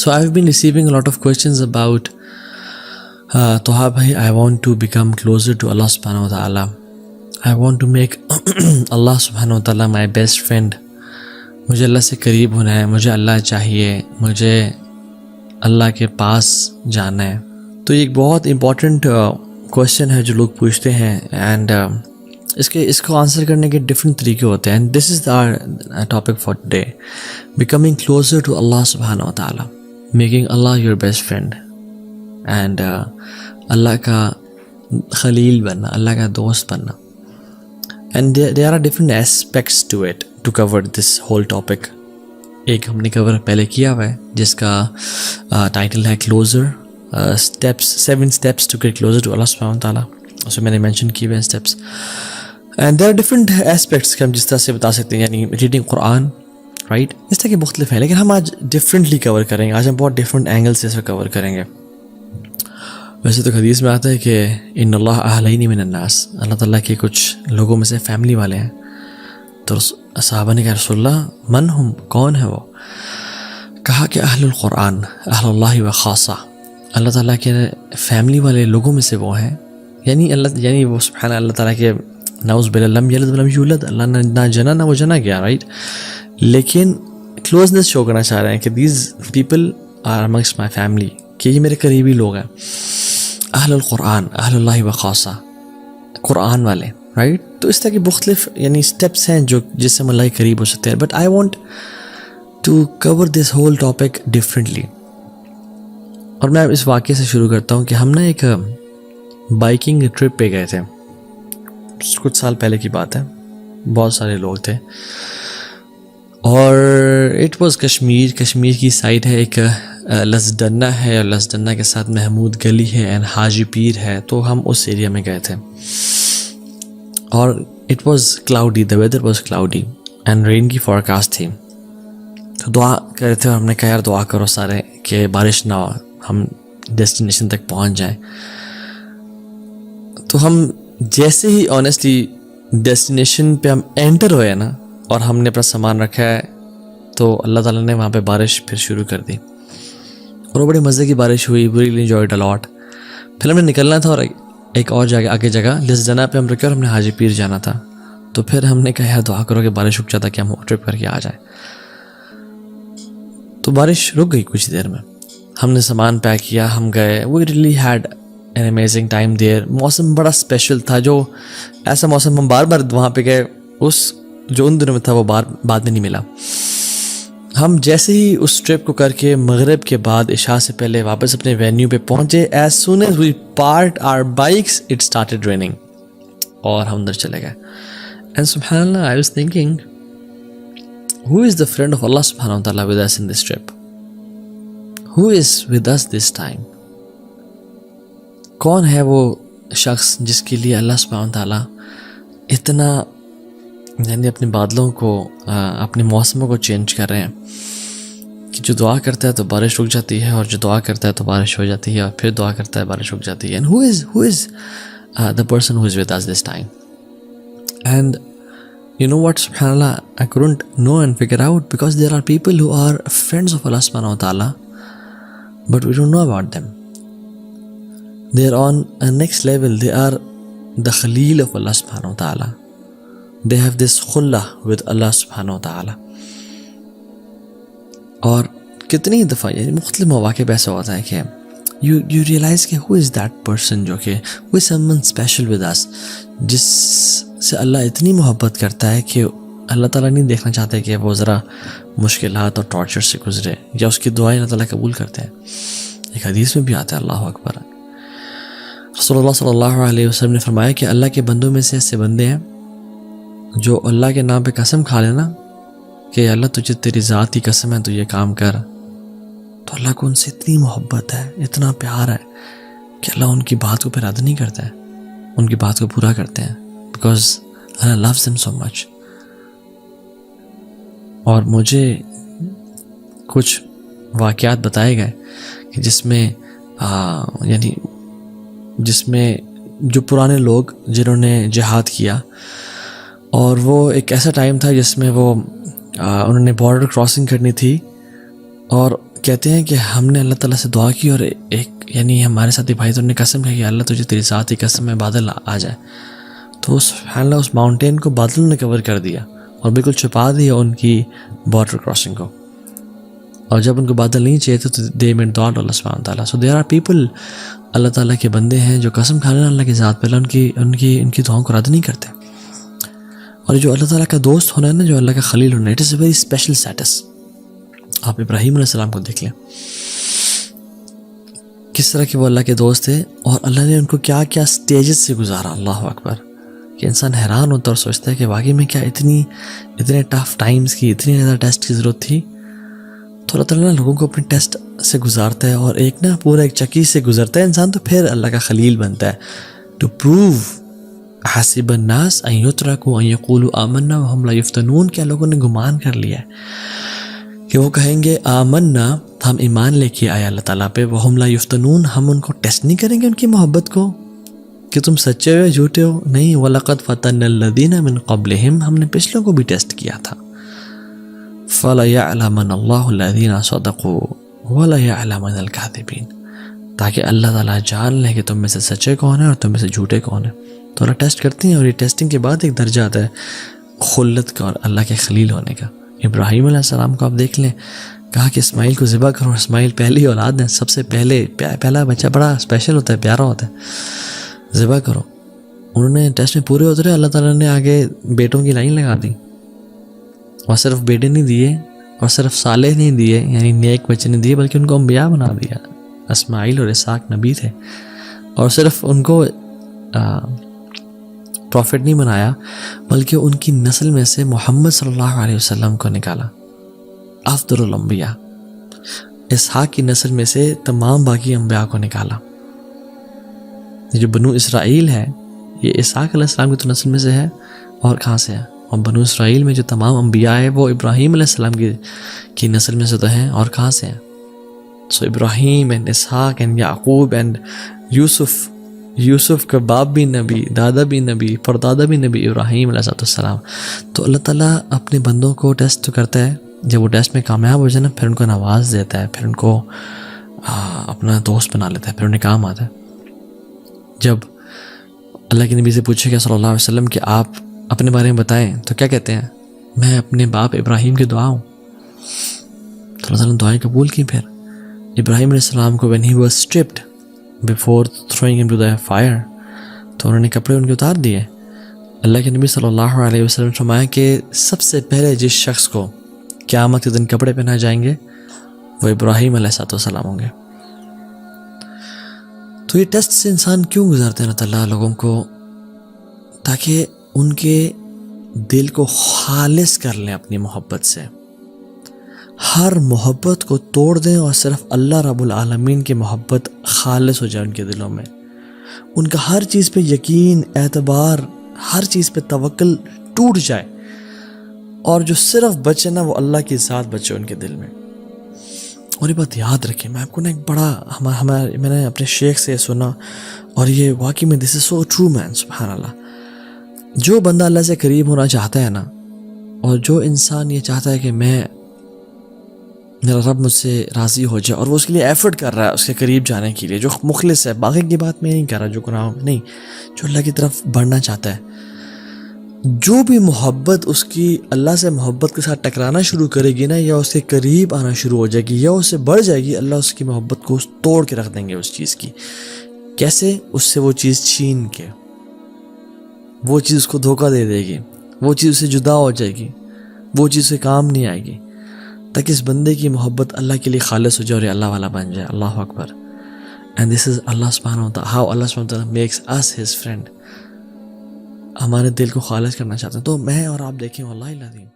So I've been receiving a lot of questions about Toha bhai, I want to become closer to Allah subhanahu wa ta'ala. I want to make Allah subhanahu wa ta'ala my best friend. مجھے اللہ سے قریب ہونا ہے, مجھے اللہ چاہیے, مجھے اللہ کے پاس جانا ہے. تو یہ ایک بہت امپورٹنٹ کویشچن ہے جو لوگ پوچھتے ہیں, اینڈ اس کو آنسر کرنے کے ڈفرینٹ طریقے ہوتے ہیں. And this is our topic for today, becoming closer to Allah سبحانہ و تعالیٰ, making Allah your best friend, and Allah کا خلیل بننا, اللہ کا دوست بننا. And there are different aspects to it to cover this whole topic. ایک ہم نے کور پہلے کیا ہوا ہے جس کا ٹائٹل ہے closer steps, 7 steps to get closer to Allah سبحانہ و تعالیٰ. اس میں میں نے مینشن کیے ہوئے ہیں steps. And there are different aspects کہ ہم جس طرح سے بتا سکتے ہیں, یعنی ریڈنگ قرآن, رائٹ, اس طرح کے مختلف ہیں, لیکن ہم آج ڈفرینٹلی کور کریں گے. آج ہم بہت ڈفرینٹ اینگل سے اس کو کور کریں گے. ویسے تو حدیث میں آتا ہے کہ ان اللہ اہلین من الناس, اللہ تعالیٰ کے کچھ لوگوں میں سے فیملی والے ہیں. تو صحابہ نے کہا رسول اللہ من ہم, کون ہے وہ؟ کہا کہ اہل القرآن, اہل اللہ و خاصہ, اللہ تعالیٰ کے فیملی والے لوگوں میں سے وہ ہیں. یعنی وہ سبحان اللہ تعالیٰ کے نعوذ باللہ لم یلد ولم یولد, اللہ نے نہ جنا نہ وہ جنا گیا, رائٹ, لیکن کلوزنس شو کرنا چاہ رہے ہیں کہ these people are amongst my family, کہ یہ میرے قریبی لوگ ہیں. اہل القرآن, اہل اللہ و خاصہ, قرآن والے, رائٹ. تو اس طرح کی مختلف یعنی اسٹیپس ہیں جو جس سے ہم اللہ کے قریب ہو سکتے ہیں. But I want to cover this whole topic differently. اور میں اس واقعے سے شروع کرتا ہوں کہ ہم نے ایک بائکنگ ٹرپ پہ گئے تھے, کچھ سال پہلے کی بات ہے. بہت سارے لوگ تھے, اور اٹ واز کشمیر کی سائڈ ہے, ایک لسدنہ ہے, اور لسدنہ کے ساتھ محمود گلی ہے اینڈ حاجی پیر ہے. تو ہم اس ایریا میں گئے تھے, اور it was cloudy, the weather was cloudy and rain کی فورکاسٹ تھی. تو دعا کر رہے تھے, اور ہم نے کہا یار دعا کرو سارے کہ بارش نہ ہو, ہم ڈیسٹینیشن تک پہنچ جائیں. تو ہم جیسے ہی آنیسٹلی ڈیسٹینیشن پہ ہم انٹر ہوئے نا, اور ہم نے اپنا سامان رکھا ہے, تو اللہ تعالیٰ نے وہاں پہ بارش پھر شروع کر دی, اور وہ بڑے مزے کی بارش ہوئی. وی ریلی انجوائڈ اے لاٹ. پھر ہم نے نکلنا تھا, اور ایک اور جگہ آگے جگہ لسدنہ پہ ہم رکے, اور ہم نے حاجی پیر جانا تھا. تو پھر ہم نے کہا یار دعا کرو کہ بارش رک جاتا کہ ہم ٹرپ کر کے آ جائیں. تو بارش رک گئی کچھ دیر میں, ہم نے سامان پیک کیا, ہم گئے. We really had an amazing time there. موسم بڑا اسپیشل تھا, جو ایسا موسم ہم بار بار وہاں پہ گئے, اس جو ان دنوں میں تھا وہ بعد میں نہیں ملا. ہم جیسے ہی اس ٹرپ کو کر کے مغرب کے بعد عشاء سے پہلے واپس اپنے وینیو پہ پہنچے, as soon as we parked our bikes it started raining, اور ہم اندر چلے گئے. اینڈ سبحان اللہ, I was thinking who is the friend of Allah subhanahu wa ta'ala with us in this trip? Who is with us this time? کون ہے وہ شخص جس کے لیے اللہ سبحانہ و تعالیٰ اتنا یعنی اپنے بادلوں کو, اپنے موسموں کو چینج کر رہے ہیں, کہ جو دعا کرتا ہے تو بارش رک جاتی ہے, اور جو دعا کرتا ہے تو بارش ہو جاتی ہے, اور پھر دعا کرتا ہے بارش رک جاتی ہے. And who is the person who is with us this time? And you know what, subhanallah, I couldn't know and figure out, because there are people who are friends of Allah subhanahu wa ta'ala, but we don't know about them. They are on a next level. They are the khalil of Allah subhanahu wa ta'ala. They have this khullah with Allah subhanahu wa ta'ala. اور کتنی دفعہ یعنی مختلف مواقع پہ ایسا ہوتا ہے کہ you realize کہ who is that person, جو کہ who is someone special with us, جس سے اللہ اتنی محبت کرتا ہے کہ اللہ تعالیٰ نہیں دیکھنا چاہتے کہ وہ ذرا مشکلات اور ٹارچر سے گزرے, یا اس کی دعائیں اللہ تعالیٰ قبول کرتے ہیں. ایک حدیث میں بھی آتا ہے, اللہ اکبر, رسول اللہ صلی اللہ علیہ وسلم نے فرمایا کہ اللہ کے بندوں میں سے ایسے بندے ہیں جو اللہ کے نام پہ قسم کھا لینا کہ اللہ تجھے تیری ذات کی قسم ہے تو یہ کام کر, تو اللہ کو ان سے اتنی محبت ہے, اتنا پیار ہے کہ اللہ ان کی بات کو پھر رد نہیں کرتا ہے, ان کی بات کو پورا کرتے ہیں, because Allah loves them so much. اور مجھے کچھ واقعات بتائے گئے کہ جس میں جو پرانے لوگ جنہوں نے جہاد کیا, اور وہ ایک ایسا ٹائم تھا جس میں وہ انہوں نے بارڈر کراسنگ کرنی تھی, اور کہتے ہیں کہ ہم نے اللہ تعالیٰ سے دعا کی اور ایک یعنی ہمارے ساتھی بھائی تو نے قسم کہی کہ اللہ تجھے تیری ذات ہی قسم میں بادل آ جائے، تو سبحان اللہ اس ماؤنٹین کو بادل نے کور کر دیا اور بالکل چھپا دیا ان کی بارڈر کراسنگ کو، اور جب ان کو بادل نہیں چاہیے تو دے میڈ دعا اللہ سبحانہ تعالیٰ. سو دیر آر پیپل اللہ تعالیٰ کے بندے ہیں جو قسم کھا رہے ہیں اللہ کی ذات پہ، ان کی دعاؤں کو رد نہیں کرتے. اور جو اللہ تعالیٰ کا دوست ہونا ہے نا، جو اللہ کا خلیل ہونا ہے، it is a very special status. آپ ابراہیم علیہ السلام کو دیکھ لیں کس طرح کہ وہ اللہ کے دوست تھے، اور اللہ نے ان کو کیا کیا سٹیجز سے گزارا. اللہ اکبر، کہ انسان حیران ہوتا اور سوچتا ہے کہ واقعی میں کیا اتنے ٹف ٹائمز کی، اتنی زیادہ ٹیسٹ کی ضرورت تھی. تو اللہ تعالیٰ لوگوں کو اپنے ٹیسٹ سے گزارتا ہے، اور ایک نا پورا ایک چکی سے گزرتا ہے انسان، تو پھر اللہ کا خلیل بنتا ہے. ٹو پروو حسب الناس ان یترکوا ان یقولوا آمنا وہم لا یفتنون، کیا لوگوں نے گمان کر لیا ہے کہ وہ کہیں گے آمنا، ہم ایمان لے کے آئے اللہ تعالیٰ پہ، وہم لا یفتنون، ہم ان کو ٹیسٹ نہیں کریں گے ان کی محبت کو کہ تم سچے ہو یا جھوٹے ہو. نہیں، وَلَقَدْ فَتَنَّ الَّذِينَ مِن قَبْلِهِمْ، ہم نے پچھلوں کو بھی ٹیسٹ کیا تھا. فَلَيَعْلَمَنَّ اللَّهُ الَّذِينَ صَدَقُوا وَلَيَعْلَمَنَّ الْكَاذِبِينَ، تاکہ اللہ تعالیٰ جان لے کہ تم میں سے سچے کون ہیں اور تم میں سے جھوٹے کون ہیں. تو اللہ ٹیسٹ کرتے ہیں، اور یہ ٹیسٹنگ کے بعد ایک درجہ آتا ہے خلت کا اور اللہ کے خلیل ہونے کا. ابراہیم علیہ السلام کو آپ دیکھ لیں، کہا کہ اسماعیل کو ذبح کرو. اسماعیل پہلی اولاد ہے، سب سے پہلا بچہ بڑا اسپیشل ہوتا ہے، پیارا ہوتا ہے، ذبح کرو. انہوں نے ٹیسٹ میں پورے اترے، اللہ تعالیٰ نے آگے بیٹوں کی لائن لگا دی، اور صرف بیٹے نہیں دیے، اور صرف صالح نہیں دیے یعنی نیک بچے نہیں دیے، بلکہ ان کو انبیاء بنا دیا. اسماعیل اور اسحاق نبی تھے، اور صرف ان کو پروفٹ نہیں بنایا، بلکہ ان کی نسل میں سے محمد صلی اللہ علیہ وسلم کو نکالا، افضل الانبیاء. اسحاق کی نسل میں سے تمام باقی انبیاء کو نکالا. یہ جو بنو اسرائیل ہے، یہ اسحاق علیہ السلام کی تو نسل میں سے ہے، اور کہاں سے ہے؟ اور بنو اسرائیل میں جو تمام انبیاء ہیں وہ ابراہیم علیہ السلام کی نسل میں سے تو ہیں، اور کہاں سے ہیں؟ So Ibrahim and Ishaq and Yaqub and Yusuf کا باپ بھی نبی، دادا بھی نبی، پردادا بھی نبی، ابراہیم علیہ السلام. تو اللہ تعالیٰ اپنے بندوں کو ٹیسٹ کرتا ہے، جب وہ ٹیسٹ میں کامیاب ہو جائے نا، پھر ان کو نواز دیتا ہے، پھر ان کو اپنا دوست بنا لیتا ہے، پھر انہیں کام آتا ہے. جب اللہ کے نبی سے پوچھے گا صلی اللہ علیہ وسلم کہ آپ اپنے بارے میں بتائیں، تو کیا کہتے ہیں؟ میں اپنے باپ ابراہیم کی دعا ہوں. تو اللہ تعالیٰ نے دعائیں قبول کی. پھر ابراہیم علیہ السلام کو when he was stripped before throwing him to the fire، تو انہوں نے کپڑے ان کے اتار دیے. اللہ کے نبی صلی اللہ علیہ وسلم فرمایا کہ سب سے پہلے جس شخص کو قیامت کے دن کپڑے پہنائے جائیں گے وہ ابراہیم علیہ السلام ہوں گے. تو یہ ٹیسٹ سے انسان کیوں گزارتے ہیں اللہ تعالیٰ لوگوں کو؟ تاکہ ان کے دل کو خالص کر لیں اپنی محبت سے، ہر محبت کو توڑ دیں، اور صرف اللہ رب العالمین کی محبت خالص ہو جائے ان کے دلوں میں. ان کا ہر چیز پہ یقین، اعتبار، ہر چیز پہ توکل ٹوٹ جائے، اور جو صرف بچے نا وہ اللہ کی ذات بچے ان کے دل میں. اور یہ بات یاد رکھیں، میں آپ کو نا ایک بڑا میں نے اپنے شیخ سے سنا، اور یہ واقعی میں دس از سو ٹرو مین، سبحان اللہ. جو بندہ اللہ سے قریب ہونا چاہتا ہے نا، اور جو انسان یہ چاہتا ہے کہ میرا رب مجھ سے راضی ہو جائے، اور وہ اس کے لیے ایفرٹ کر رہا ہے اس کے قریب جانے کے لیے، جو مخلص ہے، باقی کی بات میں نہیں کر رہا، جو گناہوں میں نہیں، جو اللہ کی طرف بڑھنا چاہتا ہے، جو بھی محبت اس کی اللہ سے محبت کے ساتھ ٹکرانا شروع کرے گی نا، یا اس کے قریب آنا شروع ہو جائے گی، یا اس سے بڑھ جائے گی، اللہ اس کی محبت کو توڑ کے رکھ دیں گے اس چیز کی. کیسے؟ اس سے وہ چیز چھین کے، وہ چیز اس کو دھوکہ دے دے گی، وہ چیز اس سے جدا ہو جائے گی، وہ چیز سے کام نہیں آئے گی، تاکہ اس بندے کی محبت اللہ کے لیے خالص ہو جائے اور اللہ والا بن جائے. اللہ اکبر. اینڈ دس از اللہ سبحانہ وتعالی، ہاؤ اللہ سبحانہ وتعالی میکس اس ہز فرینڈ. ہمارے دل کو خالص کرنا چاہتے ہیں. تو میں اور آپ دیکھیں واللہ العظیم